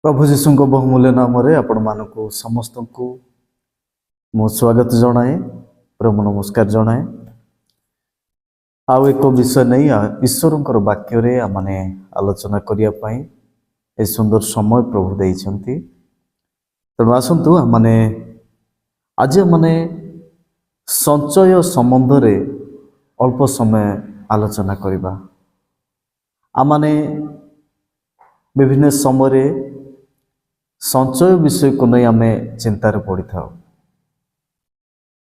प्रभु जीशु बहुमूल्य नाम आपण मानक समस्त को मु स्वागत जनाए प्रेम नमस्कार जनाए आउ एक विषय नहीं ईश्वर वाक्य माने आलोचना करने ए सुंदर समय प्रभु देइछंती। तेणु आसतु माने आज माने संचय संबंध रे अल्प समय आलोचना करबा। आमाने विभिन्न समय संचय विषय को नहीं आम चिंतार पड़ी था।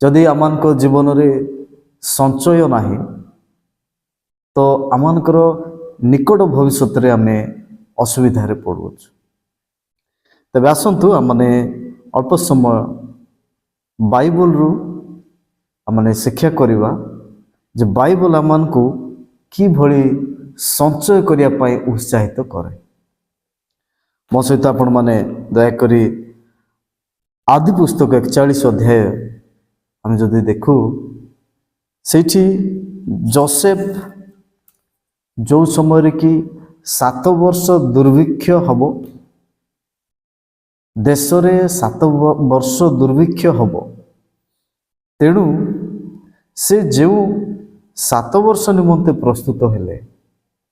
जदि आमान को जीवन रे संचय नहीं तो आमानकर निकट भविष्य रे आम असुविधा पड़ू। तबे आसतु आमने अल्प समय बाइबल रु आमने शिक्षा करिबा जे बाइबल आमान को कि भली संचय करिया पाई उत्साहित करे। मो सहित आपण माने दयाकोरी आदि पुस्तक 41 अध्याय हम जदि देखू सेठी जोसेफ जो समय कि 7 वर्ष दुर्भिक्ष हबो देश रे 7 वर्ष दुर्भिक्ष हबो तेणु से जो 7 वर्ष निमंते प्रस्तुत हेले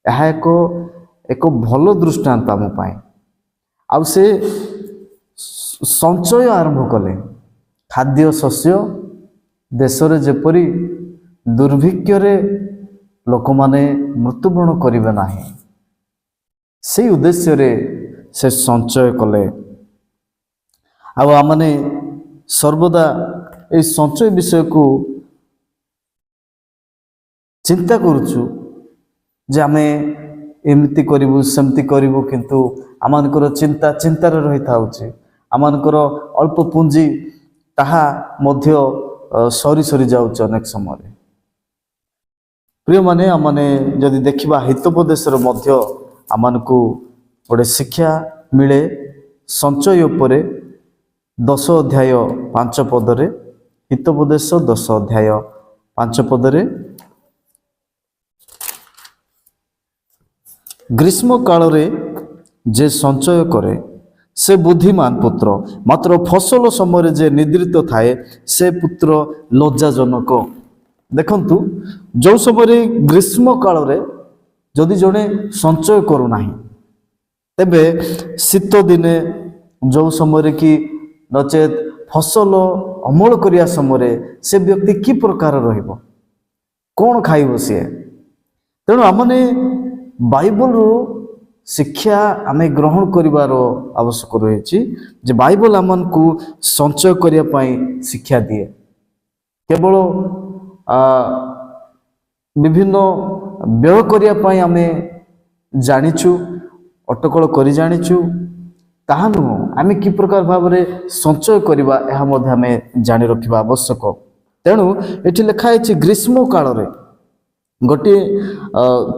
यह एक भल दृष्टांत आम पाए। आउ से संचय आरंभ कले खाद्य शस्य देश रे जेपरी दुर्भिक्ष रे लोक माने मृत्युवरण करिवे नाही से उद्देश्य रे से संचय कले। आउ आमने सर्वदा ए संचय विषय को चिंता करूछु जे आमे एमती करिवु सेमती करिवु किंतु आमानकर चिंता चिंतार रही थाउछि। आमानकर अल्प पुंजी ताहा मध्य सरी सरी जाउछ अनेक समय। प्रिय माने आमाने जदि देखिबा हितोपदेशर मध्य आमानकु गोटे शिक्षा मिले संचय उपरे 10 अध्याय 5 पदरे हितोपदेश 10 अध्याय 5 पदरे ग्रीष्म काल रे जे संचय करे से बुद्धिमान पुत्र मात्र फसल समय जे निद्रित थाए से पुत्र लज्जाजनक। देखंतु जो समय ग्रीष्म काल रे जदि जने संचय करू नाही तेबे शीत दिने जो समय कि नचेत फसल अमल करिया समय से व्यक्ति कि प्रकार रहिबो कोन खाइबो से। तेणु आमने बाइबल रो शिक्षा आमे ग्रहण करिवार आवश्यक रही जे बाइबल आमन को संचय करिया पाई शिक्षा दिए। केवल विभिन्न व्यय करिया पाई आमे जानिछु अटकल करि जानिछु ताहा नुह आमे कि प्रकार भाव रे संचय करिवा एहा मध्ये आमे जानि रखिबा आवश्यक। तेणु एठी लिखा है ग्रीष्म काल रे गोटे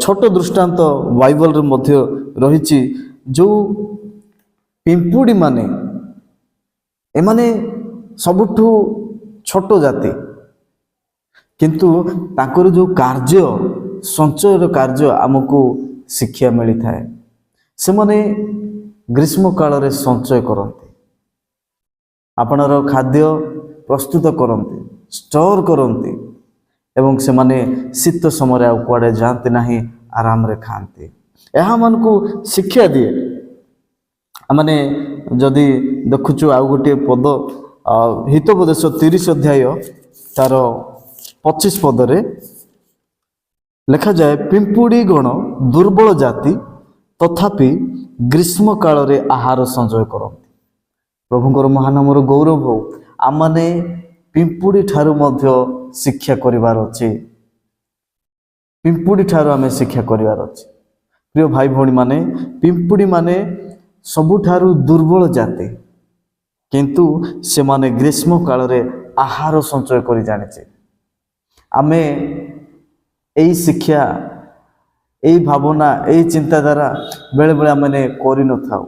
छोट दृष्टांत बाइबल रे मध्य रही जो पिंपुड़ी माने एमाने सबुठु छोट जाति किंतु ताकर जो कार्य संचय कार्य आमको शिक्षा मिली थाए। से माने ग्रीष्म काल रे संचय करते आपनर खाद्य प्रस्तुत करते स्टोर करते एवं से माने शीत समय कुआड़े जाते नहीं आराम रे खाते यह मन को शिक्षा दिए। माने जदि देखुचु आउ गोटे पद हितोपदेश 30 अध्याय तार 25 पदरे लिखा जाए पिंपुड़ी गण दुर्बल जाति तथापि ग्रीष्म काल रे आहार संचय करते। प्रभुଙ୍କର महानामर गौरव हो आमने पिंपुड़ी ठारू मध्य शिक्षा करिवार अछि। पिंपुड़ी ठारू आमे शिक्षा करिवार अछि। प्रिय भाई भौणी माने पिंपुड़ी माने सबुठारू दुर्बल जाति किंतु से माने ग्रीष्म काल रे आहार संचय करि जानिचे। आमे एई शिक्षा एई भावना एई चिंताधारा बेले बेले आमे करि न थाउ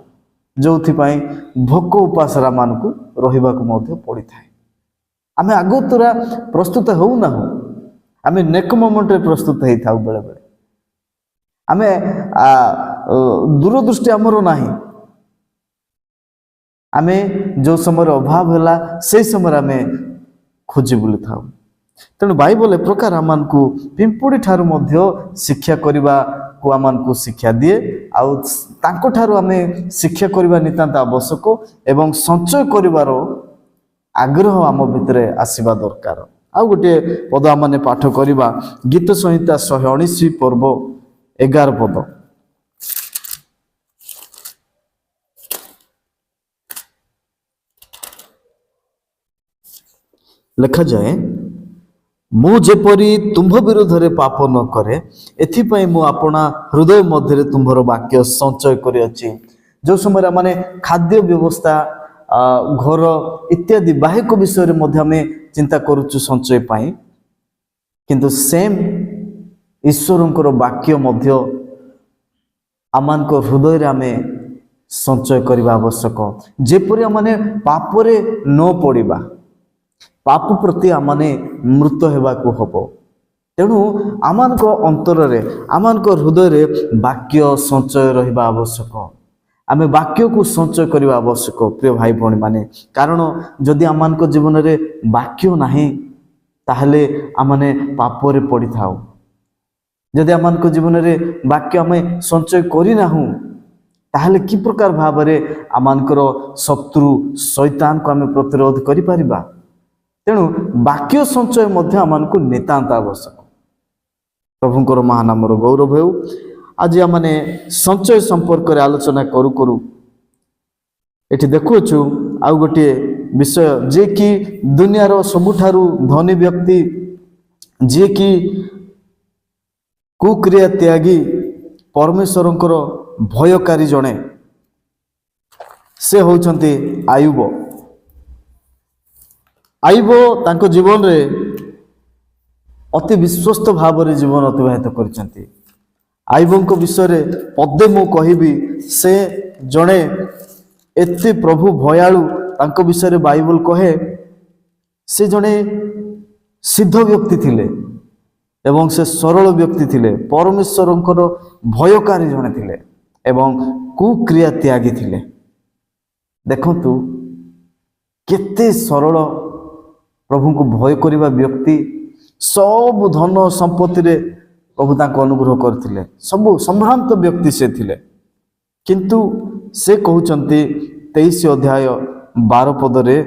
जोथि पई भोक उपास मान को रहिबा को मध्य पड़ी थाए। आमे आगतुरा प्रस्तुत हो ना हो आमे नेक मोमेंट रे प्रस्तुत हेई थाउ बेले बेले आमे दूरदृष्टि आमर नाही आमे जो समय अभाव है से समय आमे खोजी बुली था। तेणु बाइबल ए प्रकार आम को पिंपुड़ी ठारू मध्य शिक्षा करने को आम को शिक्षा दिए आउ आमे शिक्षा करने नितांत आवश्यक एवं संचय करिवार आग्रह आम भितर आसवा दरकार। आउ गोटे पद आम पाठ करवा गीत संहिता 119 पर्व 11 पद लिखा जाए, मु जेपरी तुम्भ विरोध में पाप न करे एथिपाई मु अपना हृदय मध्य तुम्भर वाक्य संचय करिअछि। जो समय माने खाद्य व्यवस्था घर इत्यादि बाह्यक विषय में आम चिंता करुचु संचय पाई, किंतु सेम ईश्वरंकर वाक्य मध्य आमान को हृदय रे आमे संचय करबा आवश्यक, जेपरि माने पापरे न पड़िबा, पाप प्रति आमाने मृत हेबाकू हबो। तेणु आमान को अंतर रे आमान को हृदय रे वाक्य संचय रहिबा आवश्यक। आमे वाक्य को संचय करबा आवश्यक प्रिय भाई भौणी माने, कारण जदि आमान को जीवन रे वाक्य नाही ताहले आमाने पाप रे पड़ी थाउ। जदि आमान को जीवन रे वाक्य आमे संचय करि नाहु ताहले कि प्रकार भाव रे आमानकर शत्रु शैतान को आमे प्रतिरोध करि परिबा। तेणु वाक्य संचय मध्य आमानकु नितांत आवश्यक। प्रभुंकर महानामर गौरव हेउ। आज आमने संचय संपर्क रे आलोचना करू करू एठी देखुछु आउ गोटे विषय जे कि दुनियार सबुठारु धनी व्यक्ति, जे कि कुक्रिया त्यागी परमेश्वरंकर भयकारी जणे, से होउछन्ति आयुब। आयुब तांको जीवन रे अति विश्वस्त भाव रे जीवन अतिबाहित करिसंती। आयुबंको विषय रे पदे मु कहिबी, से जणे एते प्रभु भयालु। तांको विषय रे बाइबल कहे से जणे सिद्ध व्यक्ति थिले एवं से सरल व्यक्ति थिले, परमेश्वरंकर भयकारी जणे थिले एवं कुक्रिया त्यागी थिले। देखंतु केते सरल प्रभु को भय करिबा व्यक्ति, सब धन संपत्ति रे प्रभु ताको अनुग्रह करथिले, सब संभ्रांत व्यक्ति से थिले। किंतु से कहउचंती 23 अध्याय 12 पद रे,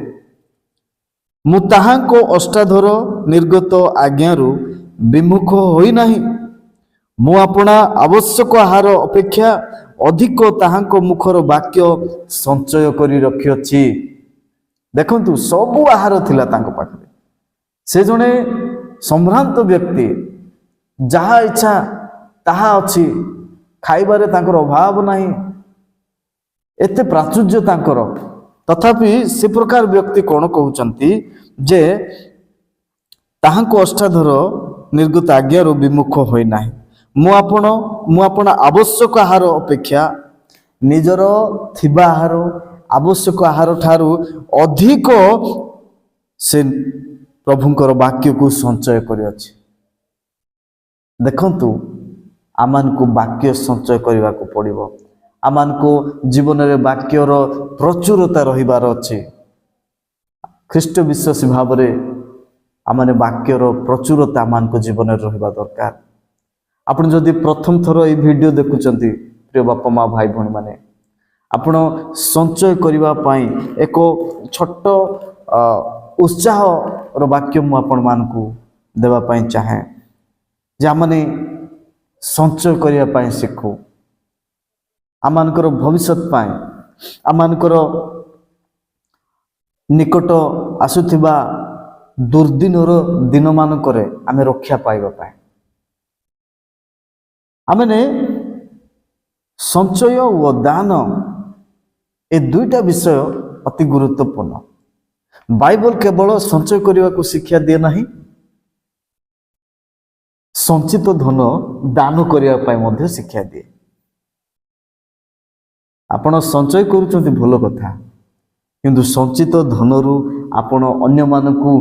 मु ताहाको अष्टाधर निर्गत आज्ञारु विमुख होई नाही, मु अपना आवश्यक आहार अपेक्षा अधिक ताहाको मुखर वाक्य संचय करी रखिअछि। देखंतु सबु आहार थिला तांको पाखरे, से जणे संभ्रांत व्यक्ति, जहा इच्छा ताहा अछि, खाइबारे तांकर अभाव नाही, एते प्राचुर्य तांकर। तथापि से प्रकार व्यक्ति कोन कहउचंती जे ताहाको अष्टाधर निर्गत आज्ञारु विमुख होई नाही, मु आपण आवश्यक आहार अपेक्षा निजर थिबा आहार आवश्यक आहार ठारू अधिक से प्रभुंकर वाक्य को संचय करिअछि। देखंतु आमान को वाक्य संचय करबा को पड़िबो। आमान को जीवन रे वाक्यर प्रचुरता रहिबार अछि। ख्रीष्ट विश्वासी भाव रे आमाने वाक्यर प्रचुरता आमान को जीवन रे रहिबा दरकार। आपण जदि प्रथम थरो ए वीडियो देखुचंती प्रिय बापा माँ भाई भौणी माने, आपण संचय करिबा पई एको छोट उत्साह रो वाक्य मु आपण मान को देबा पई चाहे, जे आमने संचय करिया पई सिखु, आमानकर भविष्यत पई, आमानकर निकट आसुथिबा दुर्दिनर दिन मानकरे आमे रक्षा पाइबा पई। आमने संचय व दान ए दुईटा विषय अति गुरुत्वपूर्ण। बाइबल केवल संचय करने को शिक्षा दिए नहीं, संचित धन दान करने शिक्षा दिए। आपण संचय करुचंती भल कथा, किंतु संचित धनरु आपण अन्य मानकु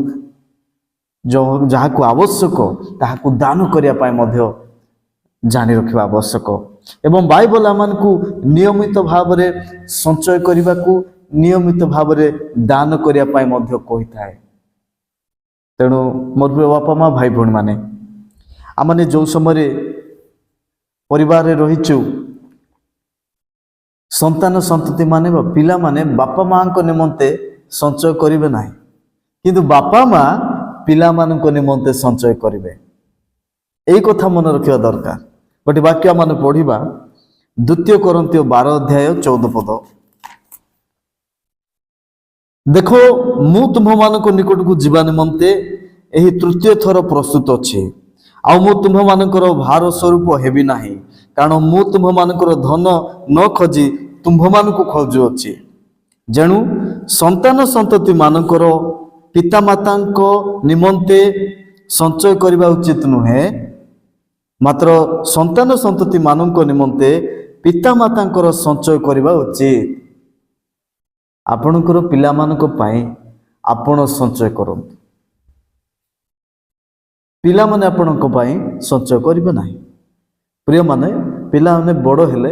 जहाँ को आवश्यक ताहाकु दान करने जानी रखा आवश्यक। एवं बाइबल आमको नियमित भाव में संचय करने को नियमित भाव में दान करने कही थाए। तेणु मोर प्रिय बापा माँ भाई भौणी मैंने आमने जो समय परिवार रहीचु संतान संतति माने पिला माने बापा माँ को निमंते संचय करेंगे ना, किंतु बापा माँ पिला मान को निमंते संचय करेंगे। यही कथा मन रखा दरकार। गोटे वाक्य मान पढ़ा 2 कोरिन्थियो 12 अध्याय 14 पद। देखो मु तुम मान निकट को जीवा निमंते यही तृतीय थर प्रस्तुत अच्छे आउ मु तुम मानकर भार स्वरूप हेबी नाही, कारण मु तुम मानकर धन न खोजी तुम्भ मान को खोजु अच्छी। जेणु संतान संतति मानकर पितामाता निमंते संचय करने उचित नुहे, मात्र संतान संतति मानक निमंते पितामाता संचय करने उचित। आपणकर पिला मानक पाई आपण संचय करंतु, पिला माने आपणक पाई संचय करिवे नाही। प्रिय माने पिला माने बड़ हेले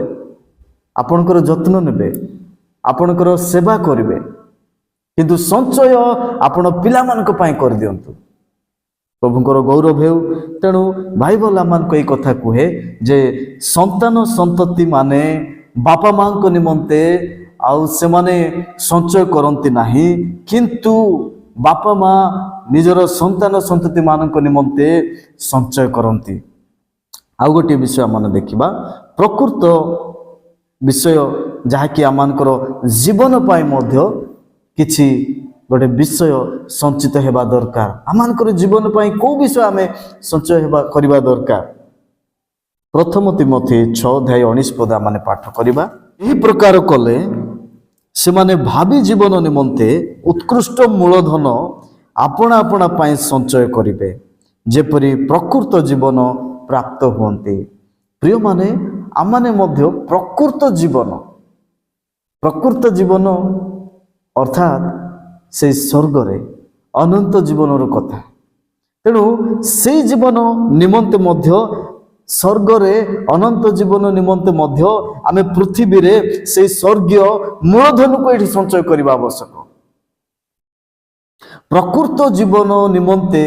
आपणकर जत्न नेबे, आपणकर सेवा करिवे, किंतु संचय आपण पिला मानक पाई कर दियंतु। प्रभुंकर गौरव हेउ। तेणु भाई भला मान को कथा कहे जे संतान संतति माने बापा मां को निमंते आउ से माने संचय करंती नाही, किंतु बापा मां निजर संतान संतति मान को निमंते संचय करंती। आउ गोटे विषय मन देखिबा प्रकृत विषय जहाँकि आमानकर जीवन पाई मध्य किछि गोटे विषय संचित हेबा दरकार। आमानकर जीवन पाई को विषय आमे संचय हेबा करिबा दरकार। प्रथम तिमोथी 6 अध्याय 19 पद माने पाठ करिबा। एही प्रकार कले से माने भावी जीवन निमंते उत्कृष्ट मूलधन आपणा आपणा पाई संचय करिवे, जेपरि प्रकृत जीवन प्राप्त हुअन्ति। प्रिय माने आमाने मध्य प्रकृत जीवन अर्थात से स्वर्ग रे अनंत जीवन कथा। तेणु से जीवन निमंते मध्य स्वर्ग रे अनंत जीवन निमंते मध्य आमे पृथ्वी रे से स्वर्गीय मूलधन को एठी संचय करबा आवश्यक। प्रकृत जीवन निमंते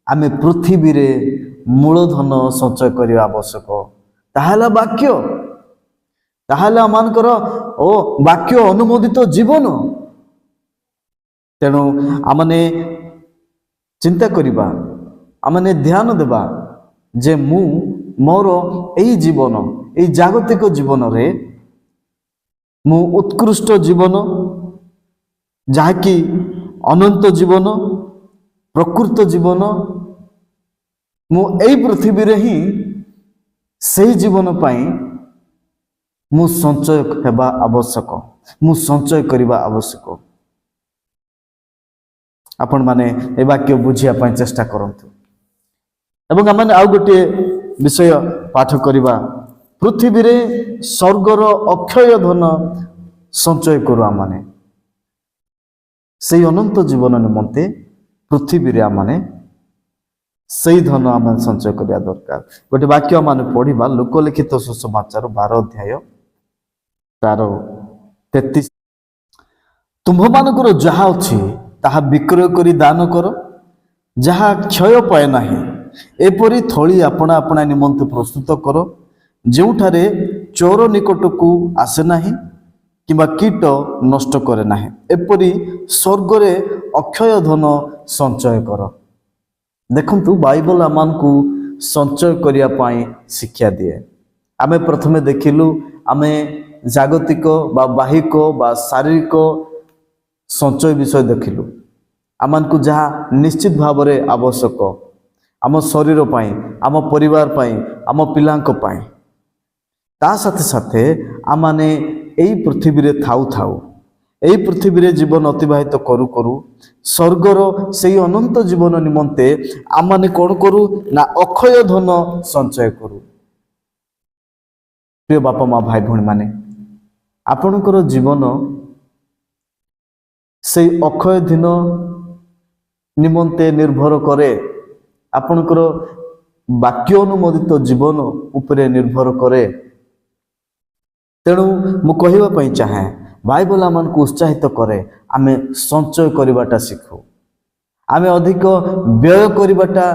आमे पृथ्वी रे मूलधन संचय करबा आवश्यक। ताहाला वाक्य, ताहाला मानकर ओ वाक्य अनुमोदित जीवन। तेणु आमने चिंता करिबा, आमने ध्यान देबा जे मु मोर एई जीवन एई जागतिक जीवन रे मु उत्कृष्ट जीवन जहाँकि अनंत जीवन प्रकृत जीवन मु एई पृथ्वी रे ही सही जीवन पाई मु संचय हेबा आवश्यक, मु संचय करिबा आवश्यक। आपण माने ए वाक्य बुझिया पाई चेष्टा करंतु। एवं आम आउ गोटे विषय पाठ करिबा। पृथ्वी रे स्वर्गर अक्षय धन संचय करू आमाने से अनंत जीवन निमंते पृथ्वी रे आमाने सही धन आम संचय करिया दरकार। गोटे वाक्य आम पढ़ा लोकलिखित सुसमाचार 12 अध्याय तार 33। तुम्भ मानकर जहा अछि ताहा विक्रय करी दान कर, जहा क्षय पाए नाही, एपरी थली आपणा आपणा निमंते प्रस्तुत कर, जोठारे चोर निकट को आसे नाही किंबा कीट नष्ट करे नाही, एपरी स्वर्ग रे अक्षय धन संचय कर। देखंतु बाइबल आमान को संचय करिया पाई शिक्षा दिए। आमे प्रथमे देखिलु आमे जागतिक बा बाहिक बा शारीरिक संचय विषय देखिलु। आमान को जहाँ निश्चित भाव में आवश्यक आम शरीर पाई, आम परिवार पाई, आम पिलांक पाई, ता साथे साथे आमाने एई पृथ्वी रे थाउ थाउ एई पृथ्वी रे जीवन अतिबाहित करू करू स्वर्गर सेई अनंत जीवन निमंते आमाने कोन करू ना अक्षय धन संचय करू। प्रिय बापा माँ भाई भौणी माने आपणकर जीवन से अक्षय दिन निमंते निर्भर करे, आपणकर वाक्य अनुमोदित जीवन उपरे निर्भर करे। तेणु मु कहवा चाहे ବାଇବଲ ଆମକୁ ଉତ୍ସାହିତ କରେ ଆମେ ସଞ୍ଚୟ କରିବାଟା ଶିଖୁ। ଆମେ ଅଧିକ ବ୍ୟୟ କରିବାଟା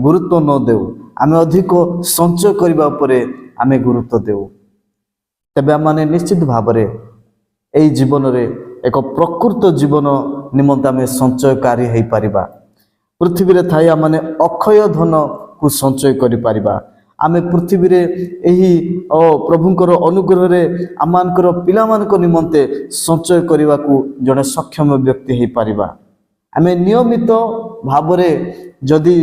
ଗୁରୁତ୍ୱ ନ ଦେଉ, ଆମେ ଅଧିକ ସଞ୍ଚୟ କରିବା ଉପରେ ଆମେ ଗୁରୁତ୍ୱ ଦେଉ। ତେବେ ଆମମାନେ ନିଶ୍ଚିତ ଭାବରେ ଏହି ଜୀବନରେ ଏକ ପ୍ରକୃତ ଜୀବନ ନିମନ୍ତେ ଆମେ ସଞ୍ଚୟକାରୀ ହେଇପାରିବା। ପୃଥିବୀରେ ଥାଇ ଆମମାନେ ଅକ୍ଷୟ ଧନକୁ ସଞ୍ଚୟ କରିପାରିବା। ଆମେ ପୃଥିବୀରେ ଏହି ପ୍ରଭୁଙ୍କର ଅନୁଗ୍ରହରେ ଆମମାନଙ୍କର ପିଲାମାନଙ୍କ ନିମନ୍ତେ ସଞ୍ଚୟ କରିବାକୁ ଜଣେ ସକ୍ଷମ ବ୍ୟକ୍ତି ହେଇପାରିବା। ଆମେ ନିୟମିତ ଭାବରେ ଯଦି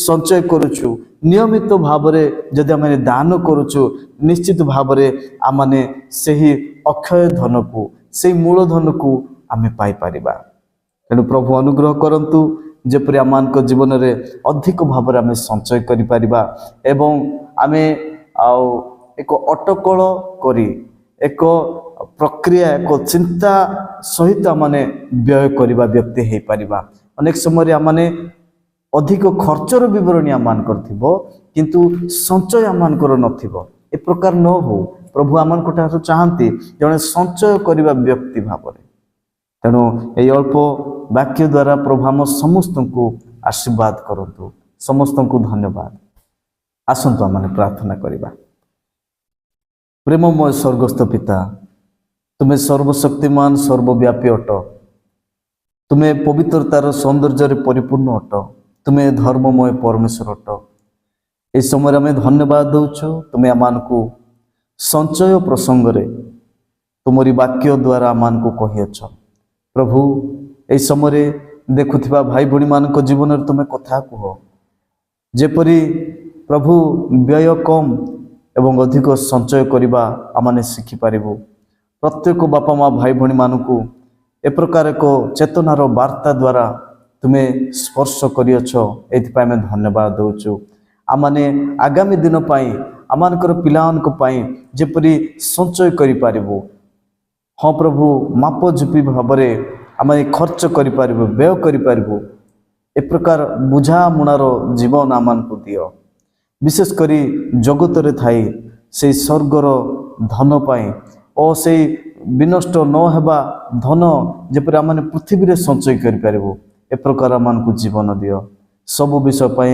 ସଞ୍ଚୟ କରୁଛୁ, ନିୟମିତ ଭାବରେ ଯଦି ଆମେ ଦାନ କରୁଛୁ, ନିଶ୍ଚିତ ଭାବରେ ଆମମାନେ ସେହି ଅକ୍ଷୟ ଧନକୁ, ସେହି ମୂଳଧନକୁ ଆମେ ପାଇପାରିବା। ତେଣୁ ପ୍ରଭୁ ଅନୁଗ୍ରହ କରନ୍ତୁ ଯେପରି ଆମମାନଙ୍କ ଜୀବନରେ ଅଧିକ ଭାବରେ ଆମେ ସଞ୍ଚୟ କରିପାରିବା ଏବଂ ଆମେ ଏକ ଅଟକଳ କରି ଏକ ପ୍ରକ୍ରିୟା, ଏକ ଚିନ୍ତା ସହିତ ଆମମାନେ ବ୍ୟୟ କରିବା ବ୍ୟକ୍ତି ହେଇପାରିବା। ଅନେକ ସମୟରେ ଆମମାନେ ଅଧିକ ଖର୍ଚ୍ଚର ବିବରଣୀ ଆମମାନଙ୍କର ଥିବ କିନ୍ତୁ ସଞ୍ଚୟ ଆମମାନଙ୍କର ନଥିବ। ଏ ପ୍ରକାର ନ ହଉ ପ୍ରଭୁ ଆମମାନଙ୍କ ଠାରୁ ଚାହାନ୍ତି ଜଣେ ସଞ୍ଚୟ କରିବା ବ୍ୟକ୍ତି ଭାବରେ। ତେଣୁ ଏହି ଅଳ୍ପ ବାକ୍ୟ ଦ୍ୱାରା ପ୍ରଭୁ ଆମ ସମସ୍ତଙ୍କୁ ଆଶୀର୍ବାଦ କରନ୍ତୁ। ସମସ୍ତଙ୍କୁ ଧନ୍ୟବାଦ। ଆସନ୍ତୁ ଆମମାନେ ପ୍ରାର୍ଥନା କରିବା। ପ୍ରେମମୟ ସ୍ୱର୍ଗସ୍ଥ ପିତା, ତୁମେ ସର୍ବଶକ୍ତିମାନ ସର୍ବବ୍ୟାପୀ ଅଟ, ତୁମେ ପବିତ୍ରତାର ସୌନ୍ଦର୍ଯ୍ୟରେ ପରିପୂର୍ଣ୍ଣ ଅଟ, ତୁମେ ଧର୍ମମୟ ପରମେଶ୍ୱର ଅଟ। ଏହି ସମୟରେ ଆମେ ଧନ୍ୟବାଦ ଦେଉଛୁ, ତୁମେ ଆମମାନଙ୍କୁ ସଞ୍ଚୟ ପ୍ରସଙ୍ଗରେ ତୁମରି ବାକ୍ୟ ଦ୍ୱାରା ଆମମାନଙ୍କୁ କହିଅଛ। ପ୍ରଭୁ ଏହି ସମୟରେ ଦେଖୁଥିବା ଭାଇ ଭଉଣୀମାନଙ୍କ ଜୀବନରେ ତୁମେ କଥା କୁହ, ଯେପରି ପ୍ରଭୁ ବ୍ୟୟ କମ୍ ଏବଂ ଅଧିକ ସଞ୍ଚୟ କରିବା ଆମମାନେ ଶିଖିପାରିବୁ। ପ୍ରତ୍ୟେକ ବାପା ମା ଭାଇ ଭଉଣୀମାନଙ୍କୁ ଏ ପ୍ରକାର ଏକ ଚେତନାର ବାର୍ତ୍ତା ଦ୍ୱାରା ତୁମେ ସ୍ପର୍ଶ କରିଅଛ, ଏଥିପାଇଁ ଆମେ ଧନ୍ୟବାଦ ଦେଉଛୁ। ଆମମାନେ ଆଗାମୀ ଦିନ ପାଇଁ ଆମମାନଙ୍କର ପିଲାମାନଙ୍କ ପାଇଁ ଯେପରି ସଞ୍ଚୟ କରିପାରିବୁ, ହଁ ପ୍ରଭୁ ମାପଝୁପି ଭାବରେ ଆମେ ଖର୍ଚ୍ଚ କରିପାରିବୁ, ବ୍ୟୟ କରିପାରିବୁ, ଏ ପ୍ରକାର ବୁଝାମଣାର ଜୀବନ ଆମମାନଙ୍କୁ ଦିଅ। ବିଶେଷ କରି ଜଗତରେ ଥାଇ ସେଇ ସ୍ୱର୍ଗର ଧନ ପାଇଁ ଓ ସେଇ ବିନଷ୍ଟ ନ ହେବା ଧନ ଯେପରି ଆମମାନେ ପୃଥିବୀରେ ସଞ୍ଚୟ କରିପାରିବୁ, ଏ ପ୍ରକାର ଆମମାନଙ୍କୁ ଜୀବନ ଦିଅ। ସବୁ ବିଷୟ ପାଇଁ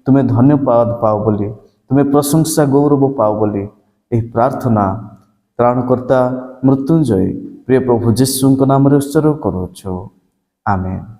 ତୁମେ ଧନ୍ୟବାଦ ପାଅ ବୋଲି, ତୁମେ ପ୍ରଶଂସା ଗୌରବ ପାଅ ବୋଲି ଏହି ପ୍ରାର୍ଥନା ତ୍ରାଣକର୍ତ୍ତା ମୃତ୍ୟୁଞ୍ଜୟ ପ୍ରିୟ ପ୍ରଭୁ ଯୀଶୁଙ୍କ ନାମରେ ଉତ୍ସର୍ଗ କରୁଅଛୁ। ଆମେନ୍।